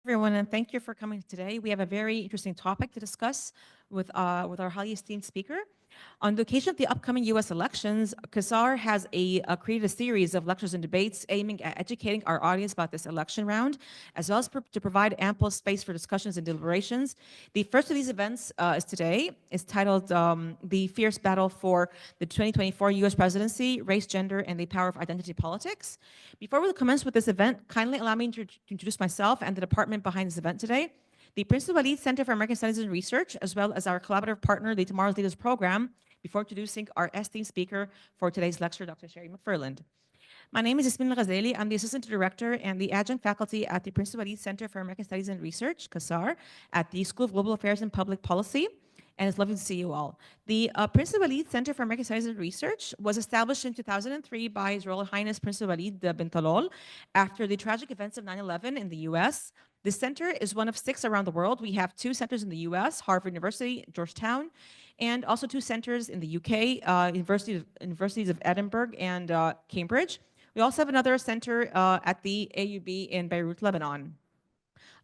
Everyone, and thank you for coming today. We have a very interesting topic to discuss with our highly esteemed speaker. On the occasion of the upcoming U.S. elections, CASAR has created a series of lectures and debates aiming at educating our audience about this election round, as well as to provide ample space for discussions and deliberations. The first of these events is today. It's titled "The Fierce Battle for the 2024 U.S. Presidency: Race, Gender, and the Power of Identity Politics." Before we commence with this event, kindly allow me to introduce myself and the department behind this event today. The Prince Walid Center for American Studies and Research, as well as our collaborative partner, the Tomorrow's Leaders Program, before introducing our esteemed speaker for today's lecture, Dr. Sherri McFarland. My name is Yasmeen El-Ghazaly. I'm the Assistant Director and the Adjunct Faculty at the Prince Walid Center for American Studies and Research, CASAR, at the School of Global Affairs and Public Policy. And it's lovely to see you all. The Prince Walid Center for American Studies and Research was established in 2003 by His Royal Highness Prince Walid bin Talal after the tragic events of 9/11 in the U.S. This center is one of 6 around the world. We have 2 centers in the U.S., Harvard University, Georgetown, and also 2 centers in the U.K., Universities of Edinburgh and Cambridge. We also have another center at the AUB in Beirut, Lebanon.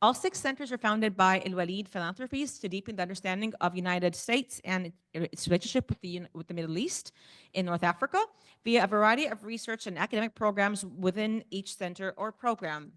All 6 centers are founded by Al-Walid Philanthropies to deepen the understanding of United States and its relationship with the Middle East in North Africa via a variety of research and academic programs within each center or program.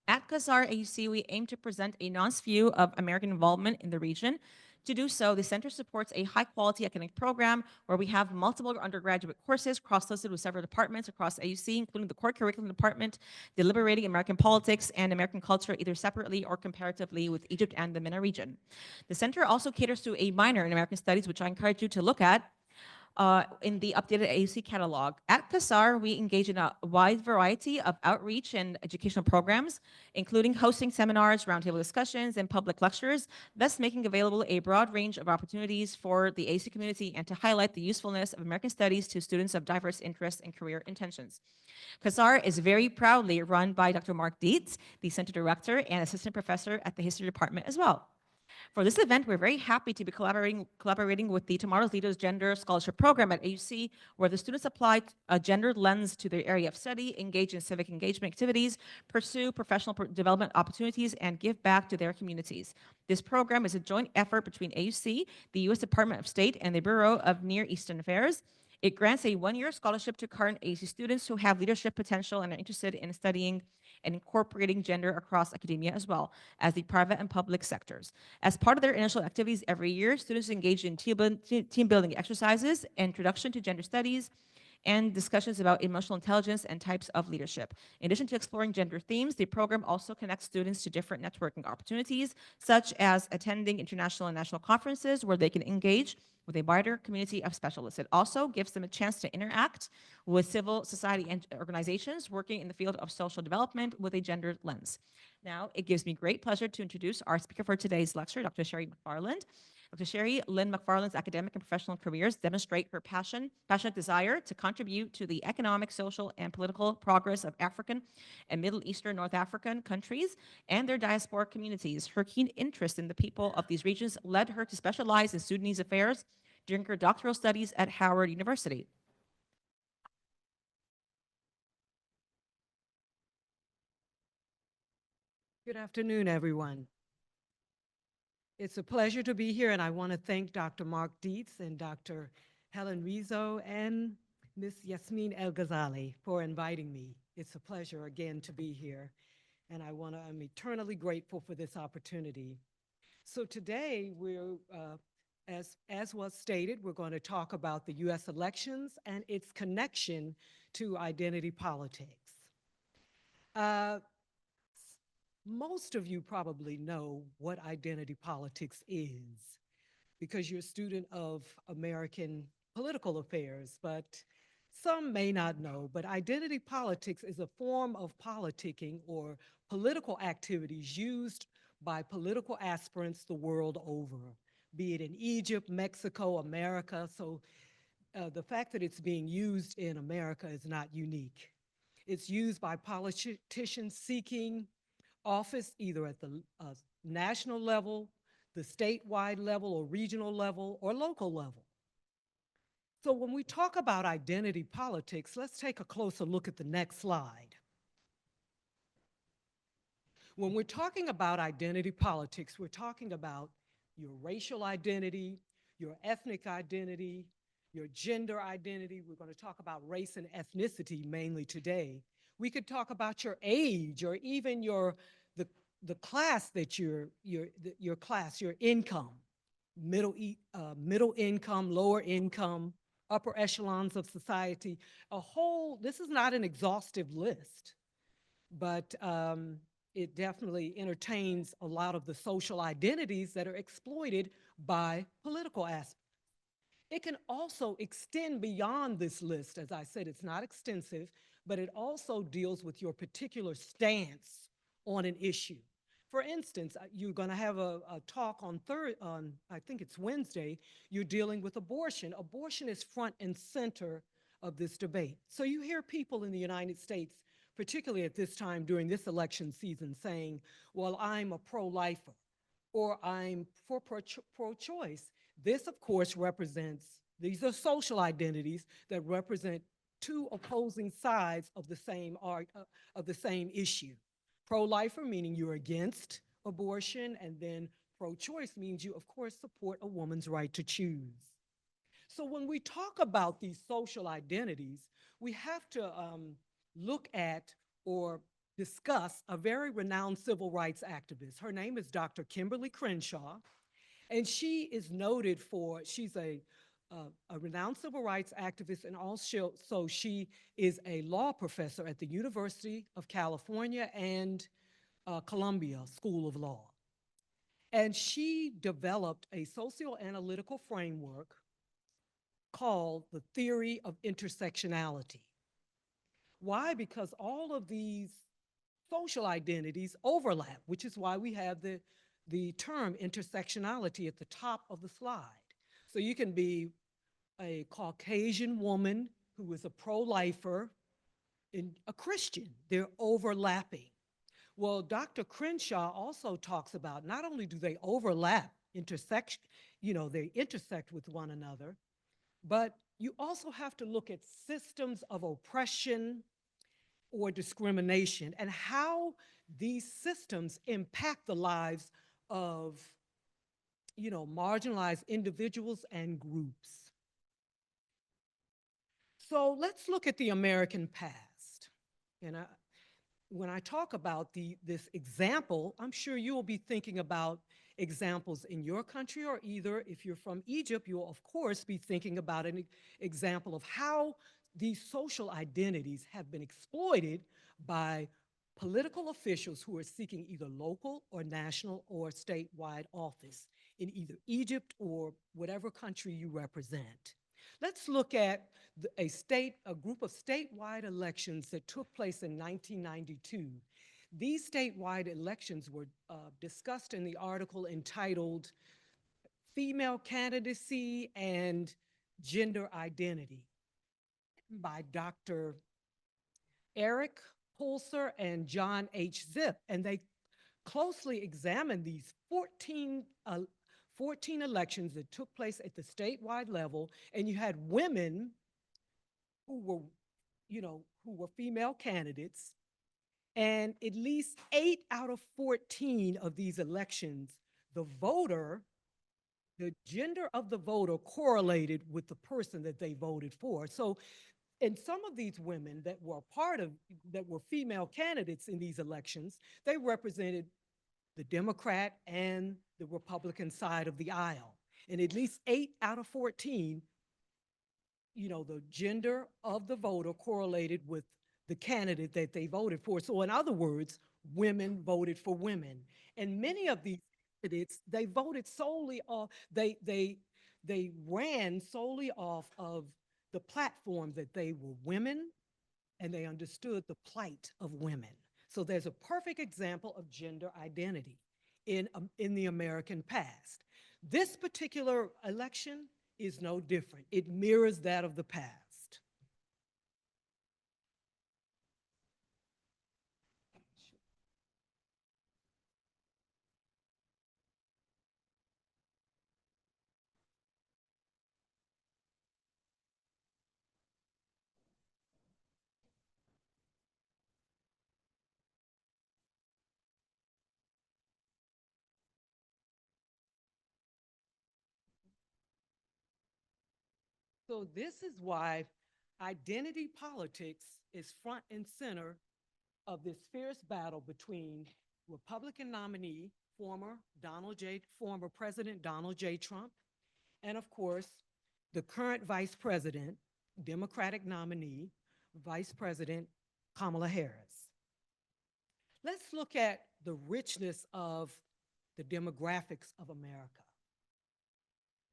At CASAR AUC, we aim to present a nuanced view of American involvement in the region. To do so, the center supports a high-quality academic program where we have multiple undergraduate courses cross-listed with several departments across AUC, including the core curriculum department, deliberating American politics and American culture either separately or comparatively with Egypt and the MENA region. The center also caters to a minor in American studies, which I encourage you to look at in the updated AUC catalog. At CASAR, we engage in a wide variety of outreach and educational programs, including hosting seminars, roundtable discussions, and public lectures, thus making available a broad range of opportunities for the AUC community and to highlight the usefulness of American studies to students of diverse interests and career intentions. CASAR is very proudly run by Dr. Mark Dietz, the Center Director and Assistant Professor at the History Department as well. For this event, we're very happy to be collaborating with the Tomorrow's Leaders Gender Scholarship Program at AUC, where the students apply a gendered lens to their area of study, engage in civic engagement activities, pursue professional development opportunities, and give back to their communities. This program is a joint effort between AUC, the U.S. Department of State, and the Bureau of Near Eastern Affairs. It grants a 1-year scholarship to current AUC students who have leadership potential and are interested in studying and incorporating gender across academia as well as the private and public sectors. As part of their initial activities every year, students engage in team building exercises, introduction to gender studies, and discussions about emotional intelligence and types of leadership. In addition to exploring gender themes, the program also connects students to different networking opportunities, such as attending international and national conferences where they can engage with a wider community of specialists. It also gives them a chance to interact with civil society and organizations working in the field of social development with a gendered lens. Now, it gives me great pleasure to introduce our speaker for today's lecture, Dr. Sherri McFarland. Dr. Sherri Lynn McFarland's academic and professional careers demonstrate her passionate desire to contribute to the economic, social, and political progress of African and Middle Eastern North African countries and their diasporic communities. Her keen interest in the people of these regions led her to specialize in Sudanese affairs during her doctoral studies at Howard University. Good afternoon, everyone. It's a pleasure to be here, and I want to thank Dr. Mark Dietz and Dr. Helen Rizzo and Ms. Yasmeen El-Ghazaly for inviting me. It's a pleasure again to be here, and I'm eternally grateful for this opportunity. So today, as was stated, we're going to talk about the U.S. elections and its connection to identity politics. Most of you probably know what identity politics is because you're a student of American political affairs, but some may not know. But identity politics is a form of politicking or political activities used by political aspirants the world over, be it in Egypt, Mexico, America. So the fact that it's being used in America is not unique. It's used by politicians seeking office either at the national level, the statewide level, or regional level, or local level. So when we talk about identity politics, let's take a closer look at the next slide. When we're talking about identity politics, we're talking about your racial identity, your ethnic identity, your gender identity. We're going to talk about race and ethnicity mainly today. We could talk about your age or even the, the class that your class, your income, middle income, lower income, upper echelons of society. This is not an exhaustive list, but it definitely entertains a lot of the social identities that are exploited by political aspects. It can also extend beyond this list. As I said, it's not extensive, but it also deals with your particular stance on an issue. For instance, you're going to have a talk on I think it's Wednesday. You're dealing with abortion. Abortion is front and center of this debate. So you hear people in the United States, particularly at this time during this election season, saying, well, I'm a pro-lifer or I'm for pro-choice. This, of course, these are social identities that represent two opposing sides of the same issue. Pro-lifer meaning you're against abortion, and then pro-choice means you, of course, support a woman's right to choose. So when we talk about these social identities, we have to look at or discuss a very renowned civil rights activist. Her name is Dr. Kimberly Crenshaw, and she is noted she's a renowned civil rights activist, and also she is a law professor at the University of California and Columbia School of Law. And she developed a socioanalytical framework called the theory of intersectionality. Why? Because all of these social identities overlap, which is why we have the term intersectionality at the top of the slide. So you can be a Caucasian woman who is a pro-lifer and a Christian. They're overlapping. Well, Dr. Crenshaw also talks about not only do they overlap, they intersect with one another, but you also have to look at systems of oppression or discrimination and how these systems impact the lives of marginalized individuals and groups. So let's look at the American past. And when I talk about this example, I'm sure you will be thinking about examples in your country, or either if you're from Egypt, you'll of course be thinking about an example of how these social identities have been exploited by political officials who are seeking either local or national or statewide office in either Egypt or whatever country you represent. Let's look at a group of statewide elections that took place in 1992. These statewide elections were discussed in the article entitled Female Candidacy and Gender Identity by Dr. Eric Pulser and John H. Zip. And they closely examined these 14 elections that took place at the statewide level, and you had women who were female candidates, and at least 8 out of 14 of these elections, the gender of the voter correlated with the person that they voted for. So, and some of these women that were female candidates in these elections, they represented the Democrat and the Republican side of the aisle. And at least 8 out of 14, the gender of the voter correlated with the candidate that they voted for. So in other words, women voted for women. And many of these candidates, they voted solely off, they ran solely off of the platform that they were women and they understood the plight of women. So there's a perfect example of gender identity in the American past. This particular election is no different. It mirrors that of the past. So this is why identity politics is front and center of this fierce battle between Republican nominee, former President Donald J. Trump, and of course, the current Vice President, Democratic nominee, Vice President Kamala Harris. Let's look at the richness of the demographics of America.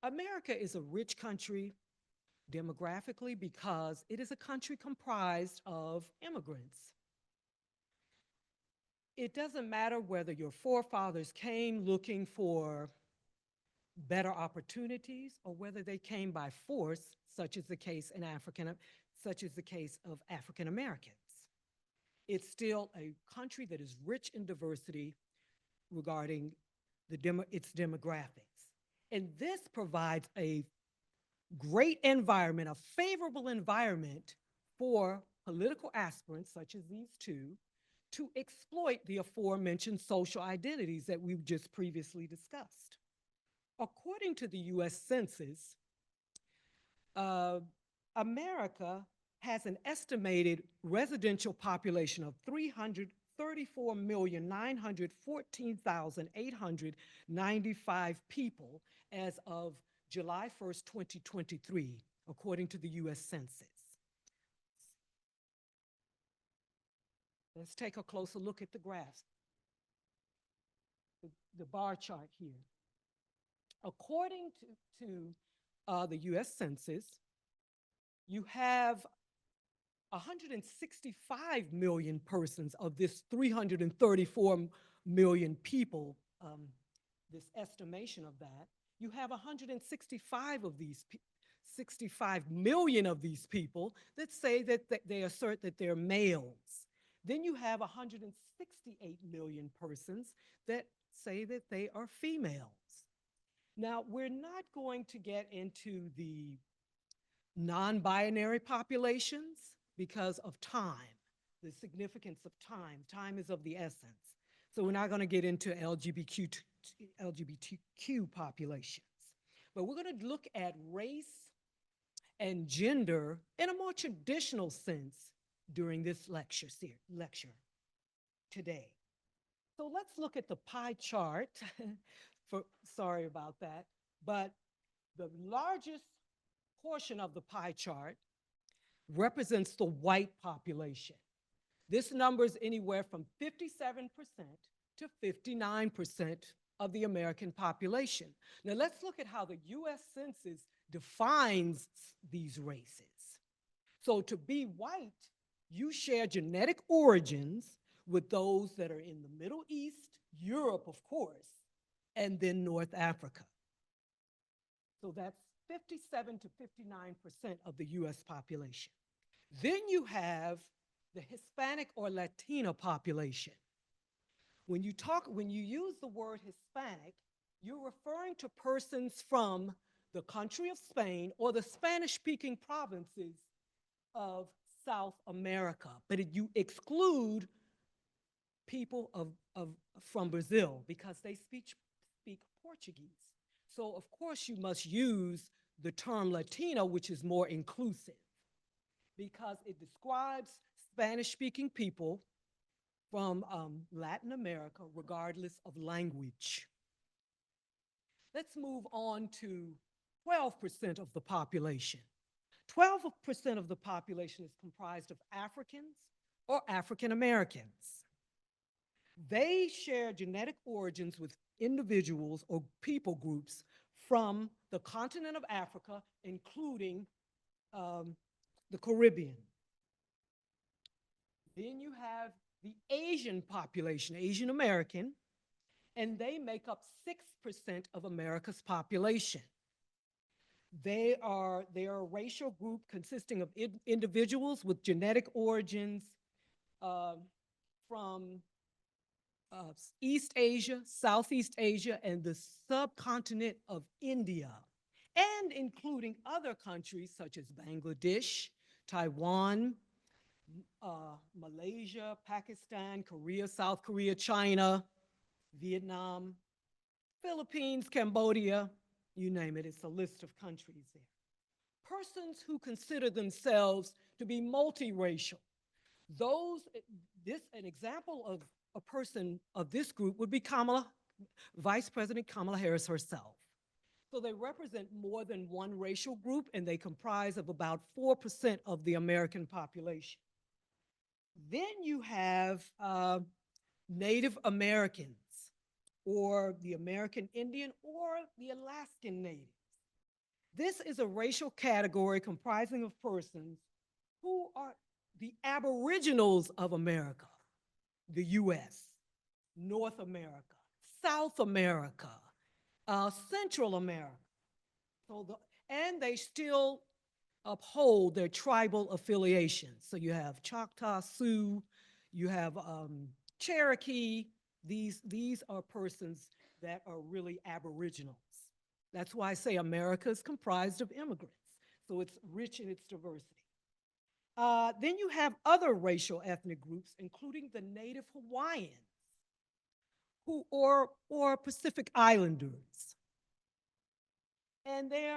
America is a rich country demographically because it is a country comprised of immigrants. It doesn't matter whether your forefathers came looking for better opportunities or whether they came by force, such is the case of African Americans. It's still a country that is rich in diversity regarding its demographics. And this provides a great environment, a favorable environment for political aspirants, such as these two, to exploit the aforementioned social identities that we've just previously discussed. According to the US Census, America has an estimated residential population of 334,914,895 people as of July 1st, 2023, according to the US Census. Let's take a closer look at the graph, the bar chart here. According to the US Census, you have 165 million persons of this 334 million people, this estimation of that. You have 65 million of these people that say that they assert that they're males. Then you have 168 million persons that say that they are females. Now, we're not going to get into the non-binary populations because of time, the significance of time. Time is of the essence. So we're not going to get into LGBTQ populations. But we're going to look at race and gender in a more traditional sense during this lecture today. So let's look at the pie chart. Sorry about that. But the largest portion of the pie chart represents the white population. This number is anywhere from 57% to 59% of the American population. Now let's look at how the US Census defines these races. So to be white, you share genetic origins with those that are in the Middle East, Europe, of course, and then North Africa. So that's 57 to 59% of the US population. Then you have the Hispanic or Latino population. When you use the word Hispanic, you're referring to persons from the country of Spain or the Spanish-speaking provinces of South America, but you exclude people from Brazil because they speak Portuguese. So of course you must use the term Latino, which is more inclusive because it describes Spanish-speaking people from Latin America, regardless of language. Let's move on to 12% of the population. 12% of the population is comprised of Africans or African Americans. They share genetic origins with individuals or people groups from the continent of Africa, including the Caribbean. Then you have the Asian population, Asian American, and they make up 6% of America's population. They are a racial group consisting of individuals with genetic origins from East Asia, Southeast Asia, and the subcontinent of India, and including other countries such as Bangladesh, Taiwan, Malaysia, Pakistan, Korea, South Korea, China, Vietnam, Philippines, Cambodia, you name it, it's a list of countries there. persons who consider themselves to be multiracial. Those, an example of a person of this group would be Vice President Kamala Harris herself. So they represent more than one racial group, and they comprise of about 4% of the American population. Then you have Native Americans, or the American Indian, or the Alaskan Natives. This is a racial category comprising of persons who are the aboriginals of America, the US, North America, South America, Central America. And they still uphold their tribal affiliations. So you have Choctaw, Sioux, you have Cherokee. These are persons that are really aboriginals. That's why I say America is comprised of immigrants. So it's rich in its diversity. Then you have other racial ethnic groups, including the Native Hawaiians, or Pacific Islanders. And they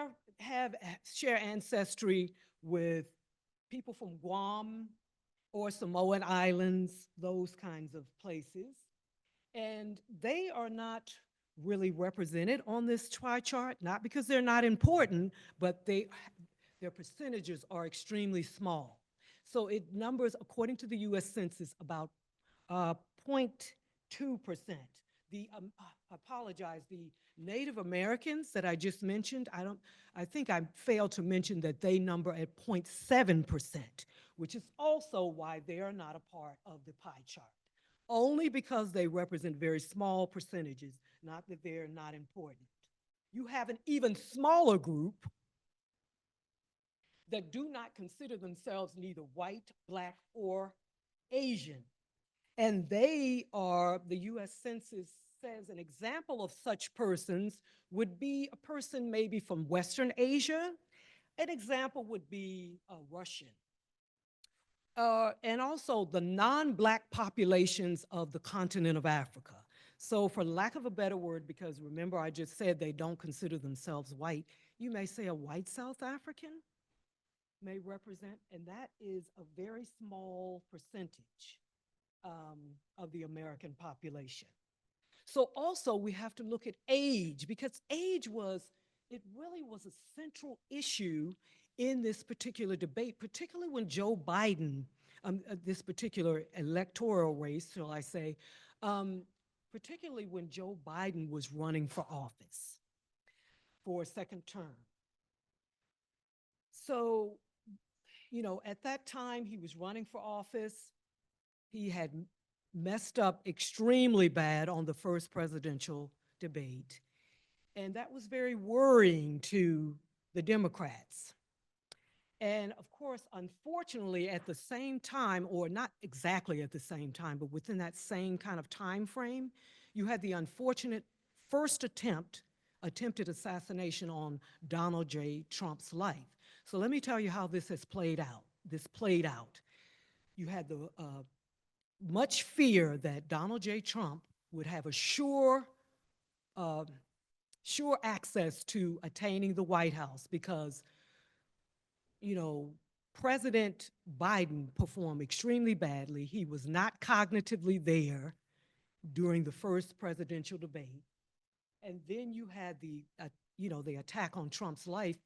share ancestry with people from Guam or Samoan Islands, those kinds of places. And they are not really represented on this chart, not because they're not important, but their percentages are extremely small. So it numbers, according to the US Census, about 0.2%. Apologize, the Native Americans that I just mentioned, I think I failed to mention that they number at 0.7%, which is also why they are not a part of the pie chart. Only because they represent very small percentages, not that they're not important. You have an even smaller group that do not consider themselves neither white, black, or Asian. And they are, the US Census says, an example of such persons would be a person maybe from Western Asia. An example would be a Russian. And also the non-Black populations of the continent of Africa. So for lack of a better word, because remember I just said they don't consider themselves white, you may say a white South African may represent, and that is a very small percentage of the American population. So also we have to look at age, because age really was a central issue in this particular debate, particularly when Joe Biden, this particular electoral race, shall I say, particularly when Joe Biden was running for office for a second term. So, at that time he was running for office. He had messed up extremely bad on the first presidential debate. And that was very worrying to the Democrats. And of course, unfortunately, at the same time, or not exactly at the same time, but within that same kind of time frame, you had the unfortunate first attempted assassination on Donald J. Trump's life. So let me tell you how this has played out. You had the much fear that Donald J. Trump would have a sure access to attaining the White House because, President Biden performed extremely badly. He was not cognitively there during the first presidential debate. And then you had the attack on Trump's life.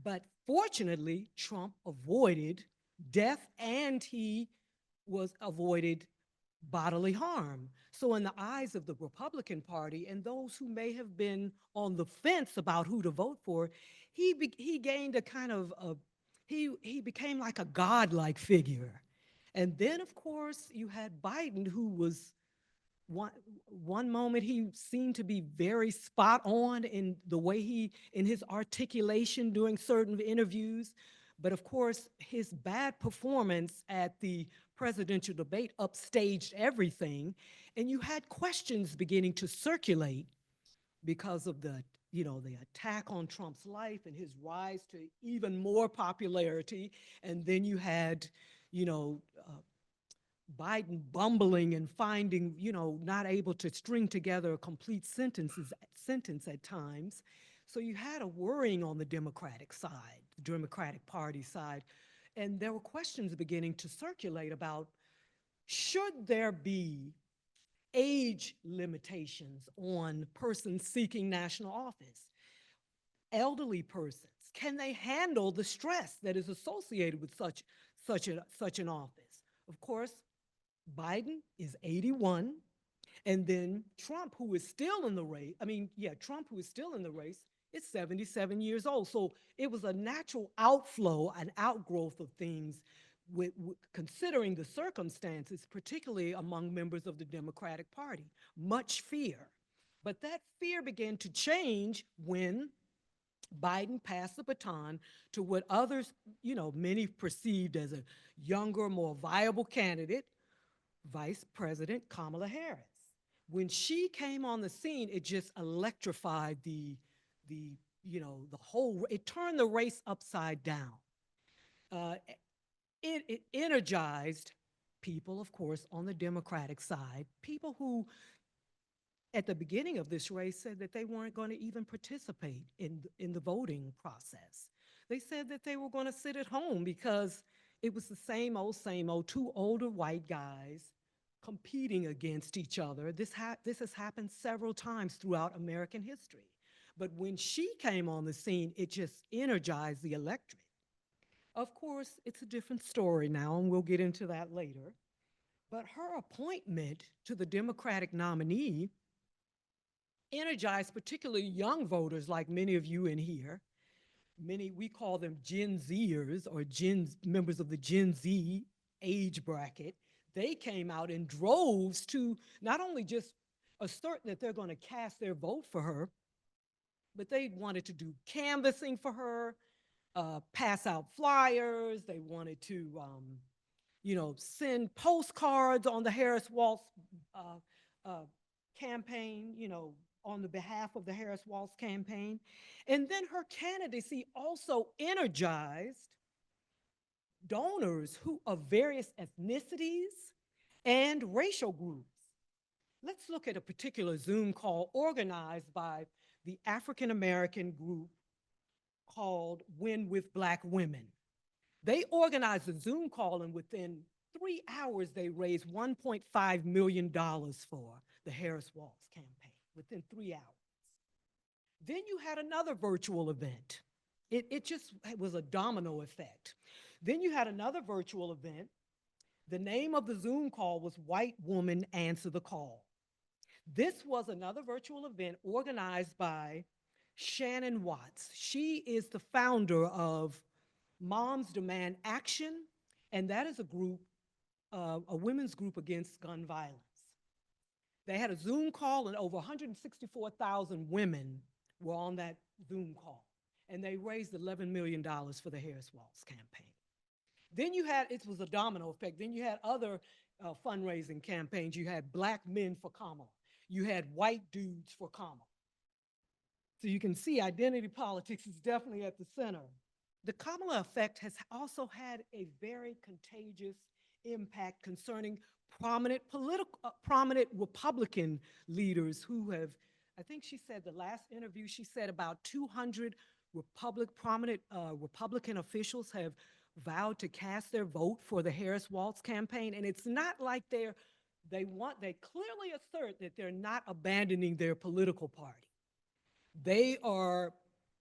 But fortunately, Trump avoided death and he avoided bodily harm. So in the eyes of the Republican Party and those who may have been on the fence about who to vote for, he gained a kind of, he became like a godlike figure. And then, of course, you had Biden, who was, one moment he seemed to be very spot on in the way in his articulation during certain interviews. But of course, his bad performance at the presidential debate upstaged everything. And you had questions beginning to circulate because of the attack on Trump's life and his rise to even more popularity. And then you had, Biden bumbling and finding, not able to string together a complete sentence at times. So you had a worrying on the Democratic side, the Democratic Party side, and there were questions beginning to circulate about should there be age limitations on persons seeking national office? Elderly persons, can they handle the stress that is associated with such an office? Of course, Biden is 81, and then Trump, who is still in the race, Trump, who is still in the race, is 77 years old. So it was a natural outflow, an outgrowth of things considering the circumstances, particularly among members of the Democratic Party. Much fear. But that fear began to change when Biden passed the baton to what others, many perceived as a younger, more viable candidate, Vice President Kamala Harris. When she came on the scene, it just electrified the whole, it turned the race upside down. Uh, it energized people, of course, on the Democratic side, people who at the beginning of this race said that they weren't going to even participate in the voting process. They said that they were going to sit at home because it was the same old, two older white guys competing against each other. This has happened several times throughout American history. But when she came on the scene, it just energized the electorate. Of course, it's a different story now, and we'll get into that later. But her appointment to the Democratic nominee energized particularly young voters like many of you in here. Many, we call them Gen Zers or members of the Gen Z age bracket. They came out in droves to not only just assert that they're going to cast their vote for her, but they wanted to do canvassing for her, pass out flyers. They wanted to, send postcards on the Harris Walz campaign, on the behalf of the Harris Walz campaign. And then her candidacy also energized donors of various ethnicities and racial groups. Let's look at a particular Zoom call organized by the African American group called Win with Black Women. They organized a Zoom call, and within 3 hours, they raised $1.5 million for the Harris Walz campaign, within 3 hours. Then you had another virtual event. It just was a domino effect. Then you had another virtual event. The name of the Zoom call was White Woman Answer the Call. This was another virtual event organized by Shannon Watts. She is the founder of Moms Demand Action, and that is a group, a women's group against gun violence. They had a Zoom call, and over 164,000 women were on that Zoom call, and they raised $11 million for the Harris Walz campaign. Then you had, it was a domino effect, then you had other fundraising campaigns. You had Black Men for Kamala. You had White Dudes for Kamala. So you can see identity politics is definitely at the center. The Kamala effect has also had a very contagious impact concerning prominent Republican leaders who have, I think she said the last interview, she said about 200 prominent Republican officials have vowed to cast their vote for the Harris Walz campaign. And it's not like they clearly assert that they're not abandoning their political party. They are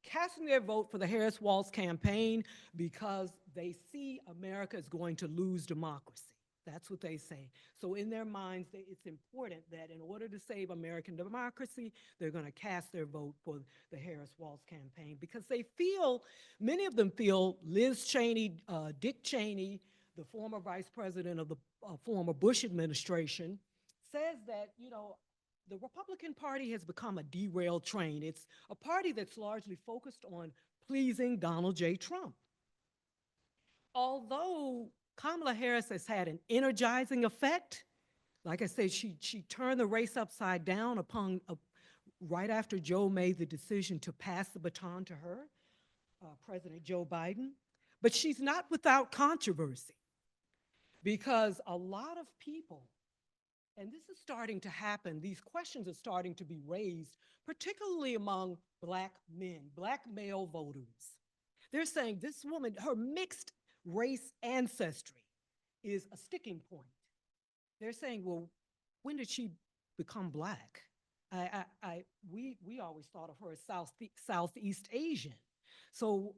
casting their vote for the Harris Walz campaign because they see America is going to lose democracy. That's what they say. So in their minds, it's important that in order to save American democracy, they're going to cast their vote for the Harris Walz campaign because they feel, many of them feel Liz Cheney, Dick Cheney, the former vice president of the former Bush administration, says that, the Republican Party has become a derailed train. It's a party that's largely focused on pleasing Donald J. Trump. Although Kamala Harris has had an energizing effect, like I said, she turned the race upside down right after Joe made the decision to pass the baton to her, President Joe Biden. But she's not without controversy because a lot of people And this is starting to happen. These questions are starting to be raised, particularly among Black men, Black male voters. They're saying this woman, her mixed race ancestry is a sticking point. They're saying, well, when did she become Black? We always thought of her as Southeast Asian. So,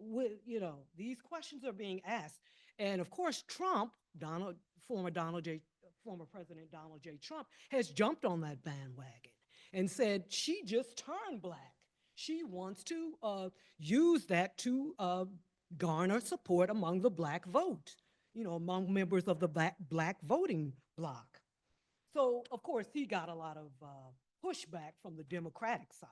these questions are being asked. And of course, Trump, former President Donald J. Trump, has jumped on that bandwagon and said she just turned Black. She wants to use that to garner support among the Black vote, among members of the Black voting bloc. So, of course, he got a lot of pushback from the Democratic side.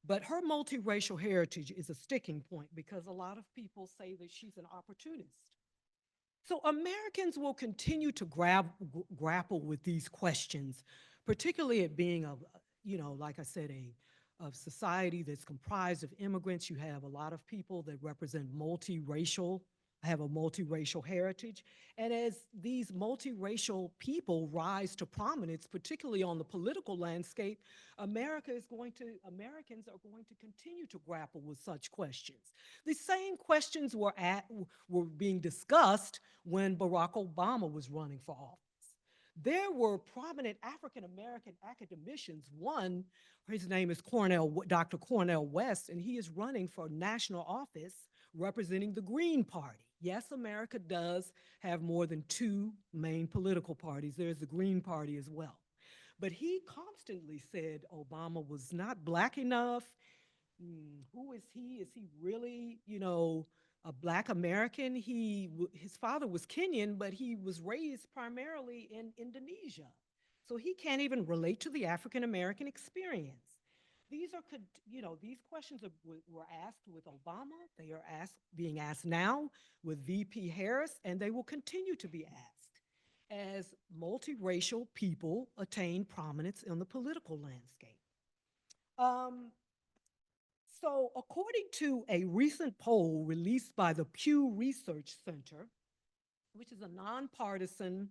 But her multiracial heritage is a sticking point because a lot of people say that she's an opportunist. So Americans will continue to grapple with these questions, particularly it being like I said, a society that's comprised of immigrants. You have a lot of people that represent have a multiracial heritage. And as these multiracial people rise to prominence, particularly on the political landscape, Americans are going to continue to grapple with such questions. The same questions were being discussed when Barack Obama was running for office. There were prominent African American academicians. One, his name is Dr. Cornel West, and he is running for national office representing the Green Party. Yes, America does have more than two main political parties. There's the Green Party as well. But he constantly said Obama was not Black enough. Who is he? Is he really, a Black American? His father was Kenyan, but he was raised primarily in Indonesia. So he can't even relate to the African American experience. These questions were asked with Obama. They are being asked now with VP Harris, and they will continue to be asked as multiracial people attain prominence in the political landscape. Um, so, according to a recent poll released by the Pew Research Center, which is a nonpartisan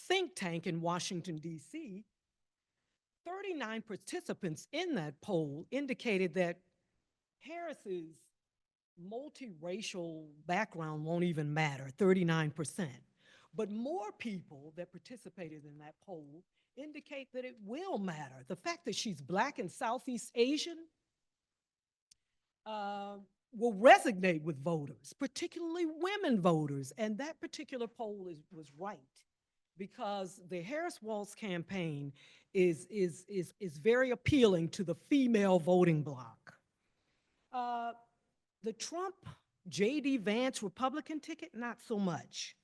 think tank in Washington, D.C., 39 participants in that poll indicated that Harris's multiracial background won't even matter, 39%. But more people that participated in that poll indicate that it will matter. The fact that she's Black and Southeast Asian will resonate with voters, particularly women voters. And that particular poll was right because the Harris-Walz campaign is very appealing to the female voting bloc. The Trump J.D. Vance Republican ticket, not so much.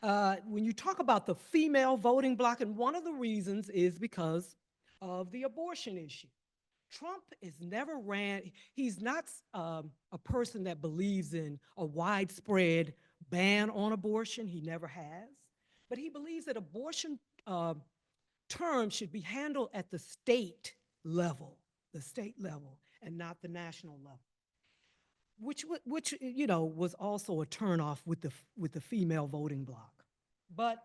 When you talk about the female voting bloc, and one of the reasons is because of the abortion issue. Trump he's not a person that believes in a widespread ban on abortion. He never has. But he believes that abortion terms should be handled at the state level, and not the national level. Which was also a turnoff with the female voting bloc. But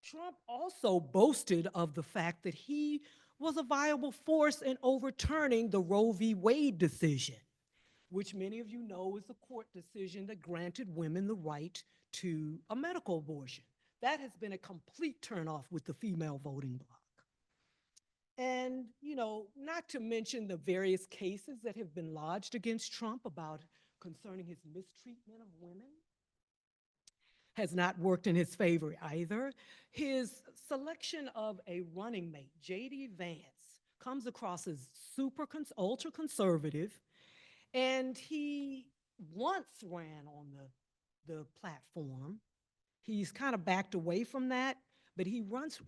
Trump also boasted of the fact that he was a viable force in overturning the Roe v. Wade decision, which many of you know is a court decision that granted women the right to a medical abortion. That has been a complete turnoff with the female voting bloc. And, not to mention the various cases that have been lodged against Trump concerning his mistreatment of women has not worked in his favor either. His selection of a running mate, J.D. Vance, comes across as ultra conservative, and he once ran on the platform. He's kind of backed away from that, but he once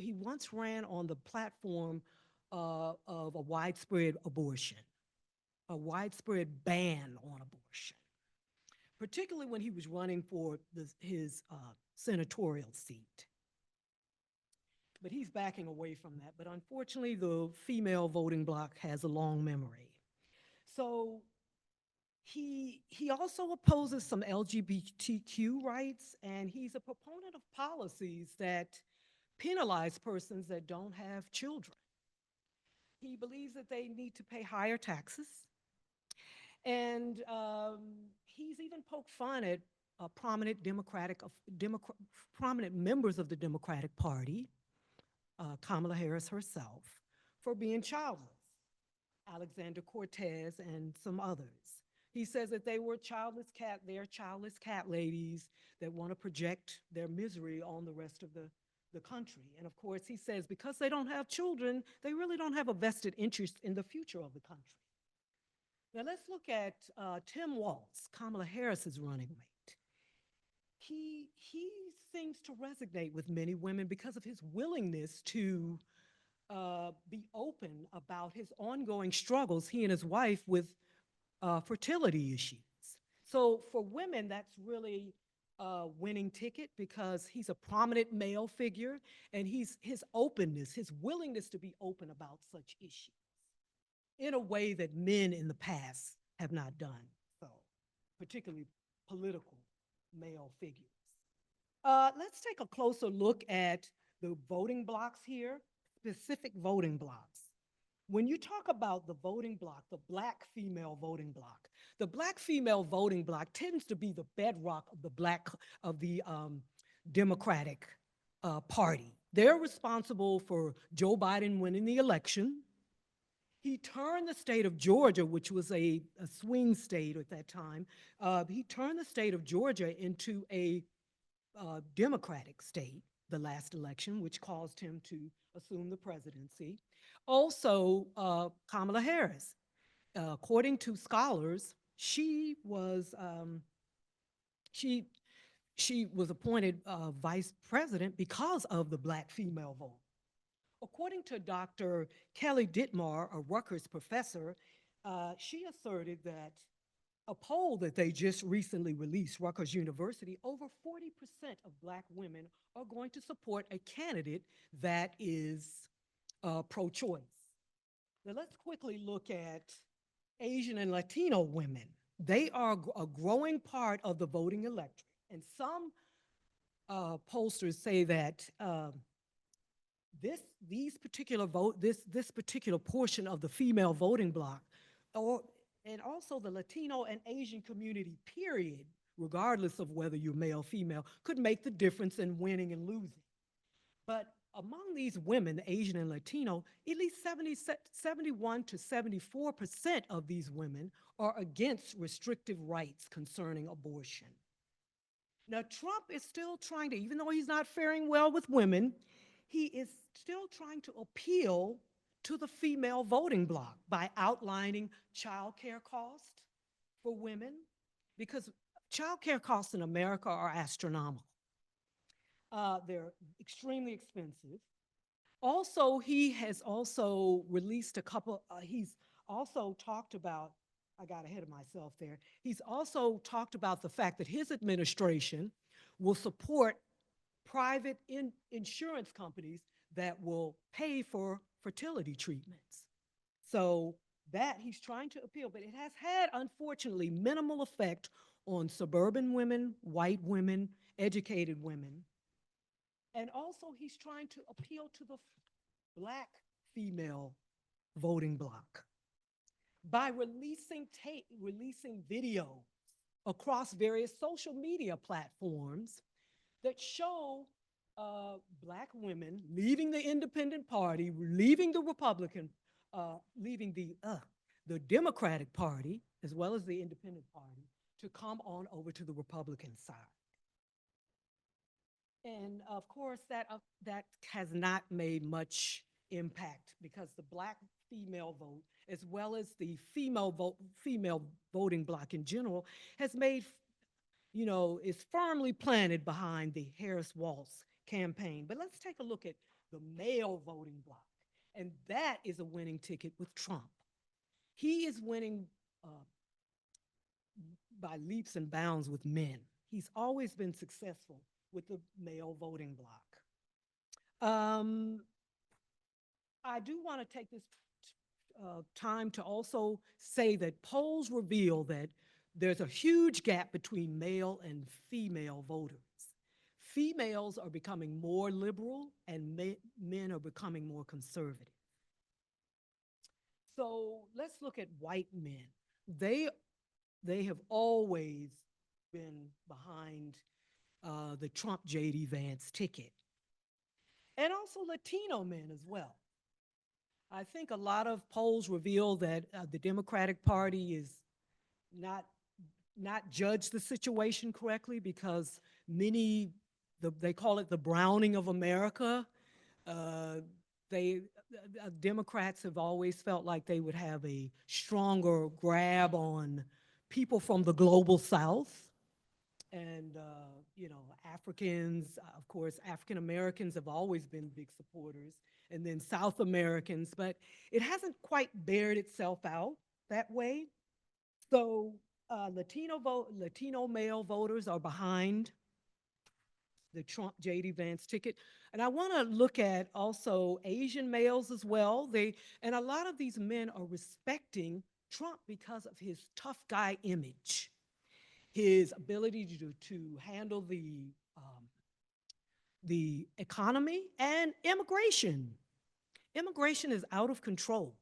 ran on the platform of a widespread abortion, a widespread ban on abortion, particularly when he was running for his senatorial seat. But he's backing away from that. But unfortunately, the female voting bloc has a long memory. So He also opposes some LGBTQ rights, and he's a proponent of policies that penalize persons that don't have children. He believes that they need to pay higher taxes, and he's even poked fun at prominent members of the Democratic Party, Kamala Harris herself, for being childless, Alexander Cortez, and some others. He says that they're childless cat ladies that want to project their misery on the rest of the country. And of course, he says because they don't have children, they really don't have a vested interest in the future of the country. Now let's look at Tim Walz, Kamala Harris's running mate. He seems to resonate with many women because of his willingness to be open about his ongoing struggles, he and his wife, with fertility issues. So for women, that's really a winning ticket because he's a prominent male figure, and his openness, his willingness to be open about such issues in a way that men in the past have not done, so particularly political male figures. Let's take a closer look at the voting blocks here, specific voting blocks. When you talk about the voting bloc, the black female voting bloc, the black female voting bloc tends to be the bedrock of the Democratic Party. They're responsible for Joe Biden winning the election. He turned the state of Georgia, which was a swing state at that time, he turned the state of Georgia into a Democratic state, the last election, which caused him to assume the presidency. Also, Kamala Harris, according to scholars, she was appointed vice president because of the black female vote. According to Dr. Kelly Dittmar, a Rutgers professor, she asserted that a poll that they just recently released, Rutgers University, over 40% of black women are going to support a candidate that is pro-choice. Now let's quickly look at Asian and Latino women. They are a growing part of the voting electorate, and some pollsters say that this particular portion of the female voting bloc, and also the Latino and Asian community, period, regardless of whether you're male or female, could make the difference in winning and losing. But among these women, the Asian and Latino, at least 71 to 74% of these women are against restrictive rights concerning abortion. Now, Trump is still trying to, even though he's not faring well with women, he is still trying to appeal to the female voting bloc by outlining child care costs for women, because child care costs in America are astronomical. They're extremely expensive. Also, he has also released a couple, he's also talked about, I got ahead of myself there, he's also talked about the fact that his administration will support private insurance companies that will pay for fertility treatments. So that he's trying to appeal, but it has had, unfortunately, minimal effect on suburban women, white women, educated women. And also he's trying to appeal to the black female voting bloc by releasing video across various social media platforms that show black women leaving the independent party, leaving the Republican, leaving the Democratic Party, as well as the independent party, to come on over to the Republican side. And of course, that has not made much impact because the black female vote, as well as the female voting bloc in general, has made, is firmly planted behind the Harris-Walz campaign. But let's take a look at the male voting bloc, and that is a winning ticket with Trump. He is winning by leaps and bounds with men. He's always been successful with the male voting bloc. I do want to take this time to also say that polls reveal that there's a huge gap between male and female voters. Females are becoming more liberal and men are becoming more conservative. So let's look at white men. They, they have always been behind the Trump J.D. Vance ticket, and also Latino men as well. I think a lot of polls reveal that the Democratic Party is not not judged the situation correctly because many, they call it the browning of America. Uh, they Democrats have always felt like they would have a stronger grab on people from the global South and you know, Africans, of course, African Americans have always been big supporters, and then South Americans, but it hasn't quite bared itself out that way. So Latino male voters are behind the Trump J.D. Vance ticket. And I want to look at also Asian males as well. And a lot of these men are respecting Trump because of his tough guy image, his ability to handle the economy and immigration. Immigration is out of control.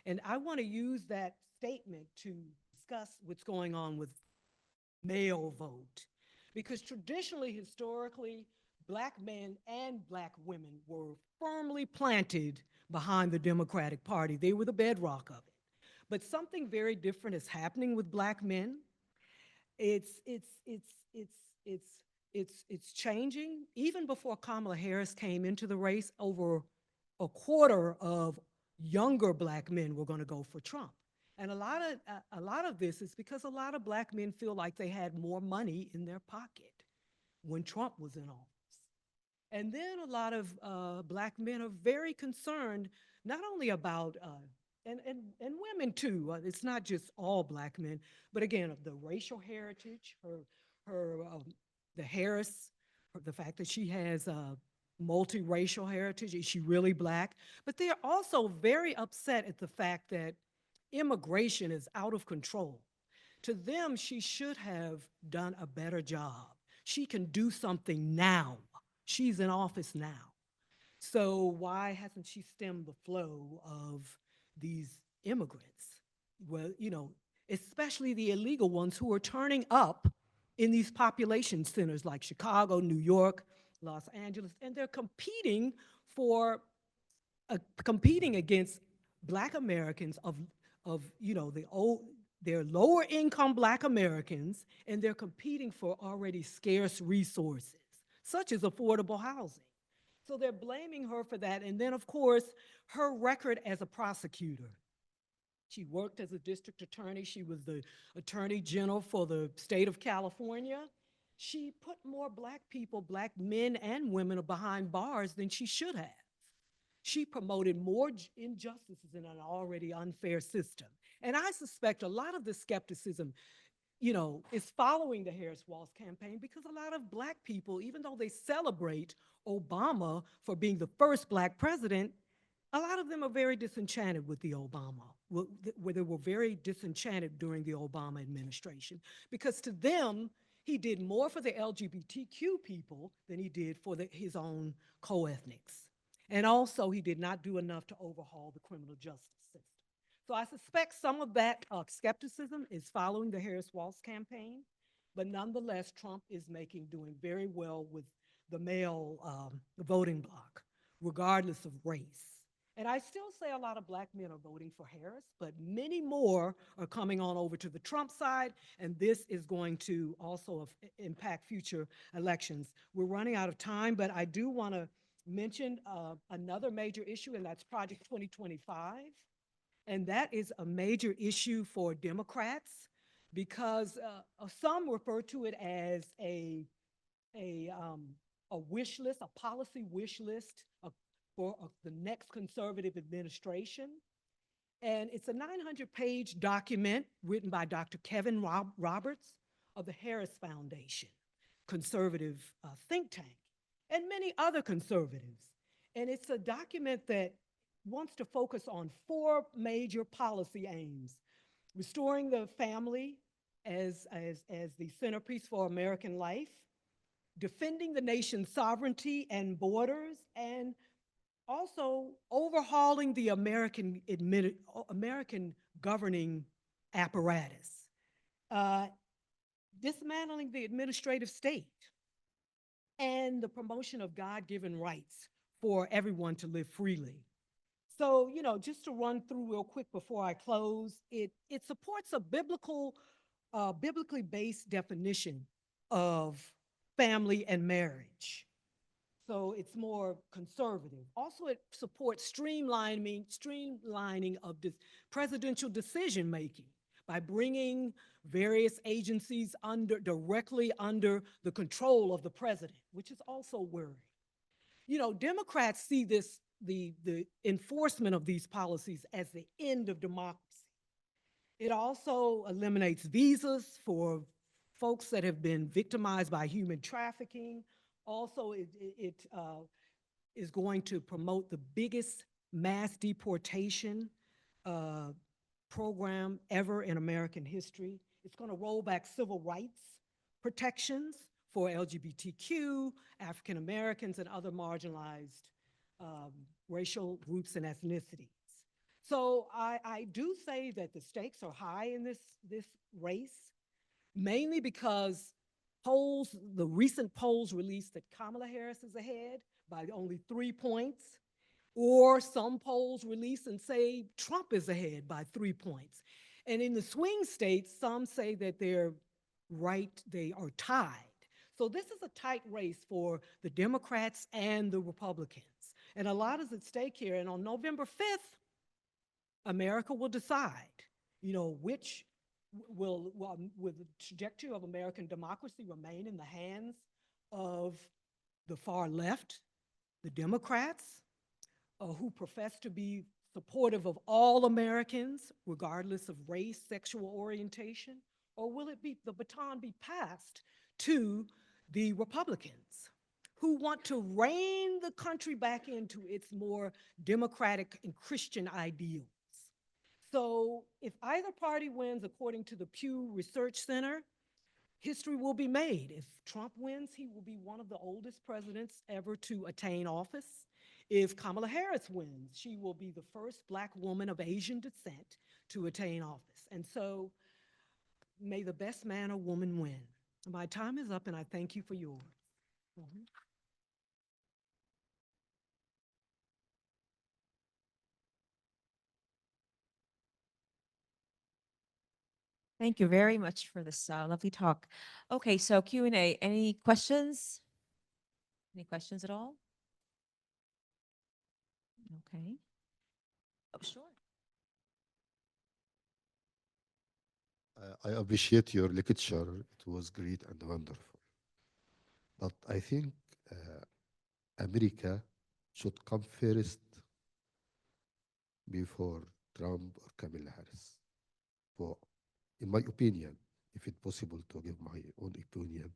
And I want to use that statement to discuss what's going on with male vote. Because traditionally, historically, black men and black women were firmly planted behind the Democratic Party. They were the bedrock of it. But something very different is happening with black men. It's it's it's it's it's it's changing. Even before Kamala Harris came into the race, over a quarter of younger black men were going to go for Trump. And a lot of this is because a lot of black men feel like they had more money in their pocket when Trump was in office. And then a lot of black men are very concerned not only about and women too. It's not just all black men, but again, of the racial heritage, the Harris, the fact that she has multiracial heritage. Is she really black? But they are also very upset at the fact that immigration is out of control. To them, she should have done a better job. She can do something now. She's in office now. So why hasn't she stemmed the flow of these immigrants? Well, you know, especially the illegal ones who are turning up in these population centers like Chicago, New York, Los Angeles, and they're for competing against Black Americans of you know, they're lower income Black Americans, and they're competing for already scarce resources, such as affordable housing. So they're blaming her for that. And then, of course, her record as a prosecutor. She worked as a district attorney. She was the attorney general for the state of California. She put more Black people, Black men and women behind bars than she should have. She promoted more injustices in an already unfair system. And I suspect a lot of the skepticism, you know, is following the Harris-Walz campaign because a lot of Black people, even though they celebrate Obama for being the first Black president, a lot of them are very disenchanted with the Obama, where they were very disenchanted during the Obama administration, because to them, he did more for the LGBTQ people than he did for his own co-ethnics. And also, he did not do enough to overhaul the criminal justice system. So I suspect some of that skepticism is following the Harris-Walz campaign, but nonetheless, Trump is doing very well with the male voting bloc, regardless of race. And I still say a lot of Black men are voting for Harris, but many more are coming on over to the Trump side, and this is going to also impact future elections. We're running out of time, but I do want to mention another major issue, and that's Project 2025. And that is a major issue for Democrats because some refer to it as a wish list, a policy wish list for the next conservative administration. And it's a 900-page document written by Dr. Kevin Roberts of the Harris Foundation, conservative think tank, and many other conservatives. And it's a document that wants to focus on 4 major policy aims: restoring the family, as the centerpiece for American life, defending the nation's sovereignty and borders, and also overhauling the American governing apparatus, uh, dismantling the administrative state, and the promotion of God-given rights for everyone to live freely. So, just to run through real quick before I close, it supports a biblically based definition of family and marriage. So it's more conservative. Also, it supports streamlining of this presidential decision making by bringing various agencies directly under the control of the president, which is also worrying. Democrats see the enforcement of these policies as the end of democracy. It also eliminates visas for folks that have been victimized by human trafficking. Also, it is going to promote the biggest mass deportation uh, program ever in American history. It's going to roll back civil rights protections for LGBTQ, African Americans, and other marginalized um, racial groups and ethnicities. So I do say that the stakes are high in this race, mainly because the recent polls released that Kamala Harris is ahead by only 3 points, or some polls release and say Trump is ahead by 3 points. And in the swing states, some say that they are tied. So this is a tight race for the Democrats and the Republicans. And a lot is at stake here. And on November 5th, America will decide, which will the trajectory of American democracy remain in the hands of the far left, the Democrats, who profess to be supportive of all Americans, regardless of race, sexual orientation, or will the baton be passed to the Republicans, who want to rein the country back into its more democratic and Christian ideals? So if either party wins, according to the Pew Research Center, history will be made. If Trump wins, he will be one of the oldest presidents ever to attain office. If Kamala Harris wins, she will be the first Black woman of Asian descent to attain office. And so may the best man or woman win. My time is up, and I thank you for yours. Mhm. Thank you very much for this lovely talk. Okay, so Q&A. Any questions? Any questions at all? Okay. Oh, sure. I appreciate your lecture. It was great and wonderful. But I think America should come first before Trump or Kamala Harris. For, in my opinion, if it's possible to give my own opinion,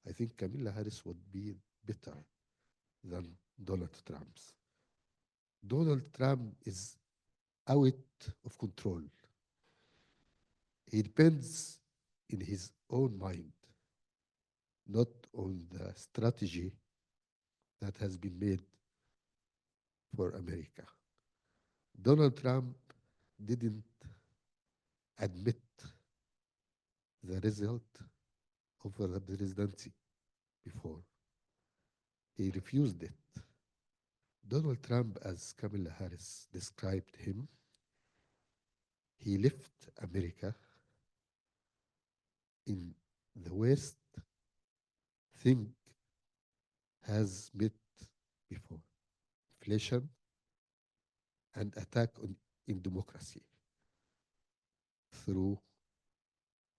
I think Kamala Harris would be better than Donald Trump's. Donald Trump is out of control. He depends in his own mind, not on the strategy that has been made for America. Donald Trump didn't admit the result of the presidency before. He refused it. Donald Trump, as Kamala Harris described him, he left America in the West thing has met before. Inflation and attack in democracy through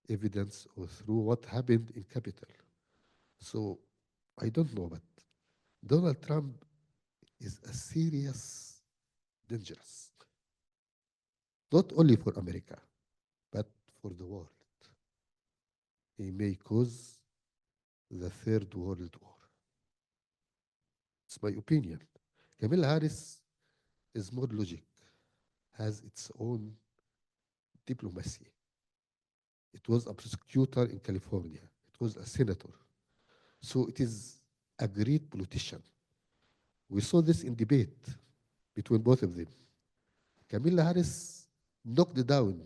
evidence or through what happened in Capitol. So I don't know, but Donald Trump is a serious dangerous, not only for America, but for the world. He may cause the third world war. It's my opinion. Kamala Harris is more logic, has its own diplomacy. It was a prosecutor in California. It was a senator. So it is a great politician. We saw this in debate between both of them. Kamala Harris knocked down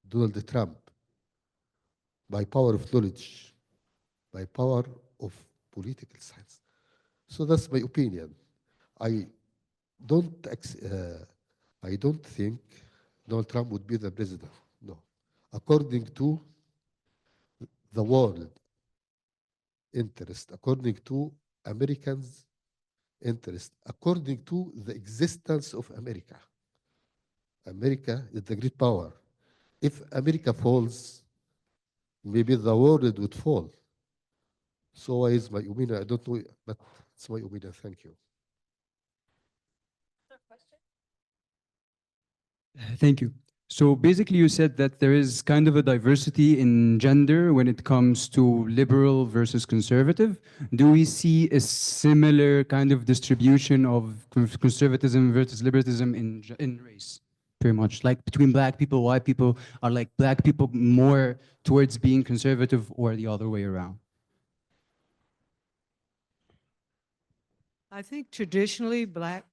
Donald Trump by power of knowledge, by power of political science. So that's my opinion. I don't, I don't think Donald Trump would be the president. No. According to the world interest, according to Americans' interest, according to the existence of America. America is the great power. If America falls, maybe the world would fall. So is my opinion. I don't know, but it's my opinion. Thank you. Thank you. So basically, you said that there is kind of a diversity in gender when it comes to liberal versus conservative. Do we see a similar kind of distribution of conservatism versus liberalism in race? Pretty much, like between black people, white people, are like black people more towards being conservative or the other way around? I think traditionally black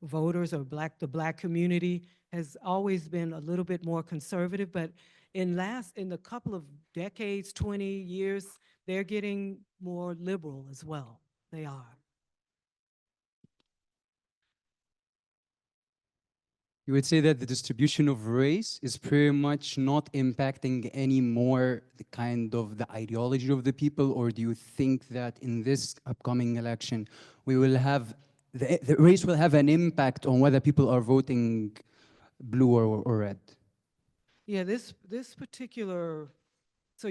voters or the black community has always been a little bit more conservative, but in the couple of decades, 20 years, they're getting more liberal as well. They are. You would say that the distribution of race is pretty much not impacting any more the kind of the ideology of the people, or do you think that in this upcoming election we will have the race will have an impact on whether people are voting blue or red? Yeah, this particular, so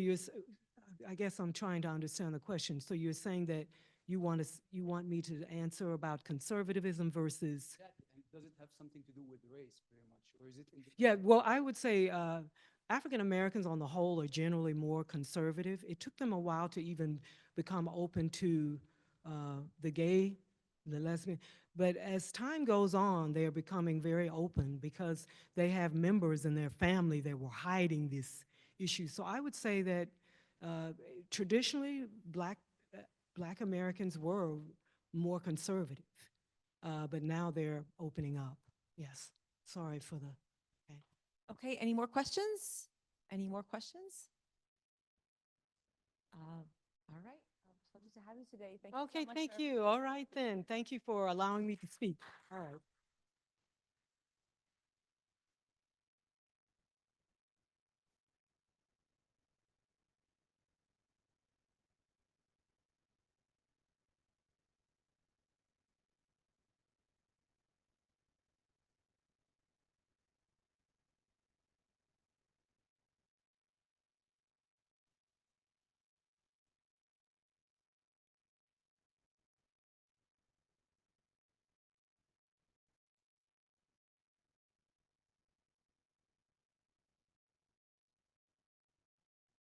I guess I'm trying to understand the question. So you're saying that you want me to answer about conservatism versus. Does it have something to do with race, pretty much, or is it? Yeah, well, I would say African Americans on the whole are generally more conservative. It took them a while to even become open to the gay, the lesbian, but as time goes on, they are becoming very open because they have members in their family that were hiding this issue. So I would say that traditionally, Black Americans were more conservative, but now they're opening up. Yes. Sorry for the. Okay. Okay, any more questions? Any more questions? All right. Pleasure to have you today. Thank you so Okay, much thank for- you. All right then. Thank you for allowing me to speak. All right.